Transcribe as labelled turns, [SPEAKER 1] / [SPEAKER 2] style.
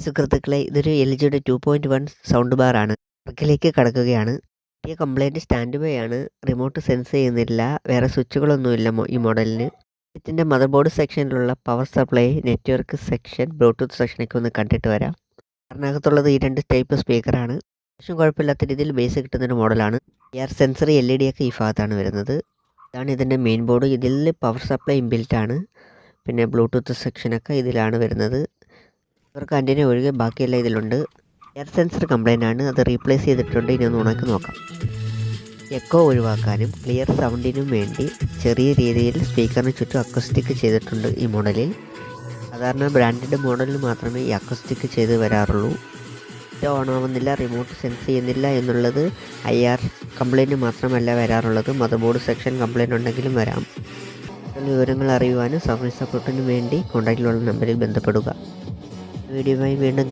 [SPEAKER 1] സുഹൃത്തുക്കളെ, ഇതൊരു എൽ ജിയുടെ 2.1 സൗണ്ട് ബാർ ആണ്. വർക്കിലേക്ക് കടക്കുകയാണ്. പുതിയ കംപ്ലൈൻറ്റ് സ്റ്റാൻഡ് ബൈ ആണ്. റിമോട്ട് സെൻസ് ചെയ്യുന്നില്ല. വേറെ സ്വിച്ചുകളൊന്നുമില്ല ഈ മോഡലിന്. ഇതിൻ്റെ മദർ ബോർഡ് സെക്ഷനിലുള്ള power supply, network section, Bluetooth സെക്ഷനൊക്കെ ഒന്ന് കണ്ടിട്ട് വരാം. അതിനകത്തുള്ളത് ഈ 2 ടൈപ്പ് സ്പീക്കറാണ്. പക്ഷേ കുഴപ്പമില്ലാത്ത രീതിയിൽ ബേസ് കിട്ടുന്നൊരു മോഡലാണ്. എയർ സെൻസർ LED ഒക്കെ ഈ ഭാഗത്താണ് വരുന്നത്. ഇതാണ് ഇതിൻ്റെ മെയിൻ ബോർഡ്. ഇതിൽ പവർ സപ്ലൈ ഇൻബിൽറ്റ് ആണ്. പിന്നെ ബ്ലൂടൂത്ത് സെക്ഷനൊക്കെ ഇതിലാണ് വരുന്നത്. ഇവർക്ക് ആൻറ്റിന ഒഴികെ ബാക്കിയെല്ലാം ഇതിലുണ്ട്. എയർ സെൻസർ കംപ്ലൈൻ്റ് ആണ്, അത് റീപ്ലേസ് ചെയ്തിട്ടുണ്ട്. ഇനി ഒന്ന് ഉണക്കി നോക്കാം. എക്കോ ഒഴിവാക്കാനും ക്ലിയർ സൗണ്ടിനും വേണ്ടി ചെറിയ രീതിയിൽ സ്പീക്കറിന് ചുറ്റും അക്വസ്റ്റിക് ചെയ്തിട്ടുണ്ട് ഈ മോഡലിൽ. സാധാരണ ബ്രാൻഡഡ് മോഡലിൽ മാത്രമേ ഈ അക്വസ്റ്റിക് ചെയ്ത് വരാറുള്ളൂ. ഓൺ ആവുന്നില്ല, റിമോട്ട് സെൻസ് ചെയ്യുന്നില്ല എന്നുള്ളത് IR കംപ്ലൈൻറ്റ് മാത്രമല്ല വരാറുള്ളത്, മദർ ബോർഡ് സെക്ഷൻ കംപ്ലൈൻറ്റ് ഉണ്ടെങ്കിലും വരാം. വിവരങ്ങൾ അറിയുവാനും സർവീസ് സപ്പോർട്ടിനും വേണ്ടി കോൺടാക്റ്റിലുള്ള നമ്പറിൽ ബന്ധപ്പെടുക. വീഡിയോയുമായി വീണ്ടും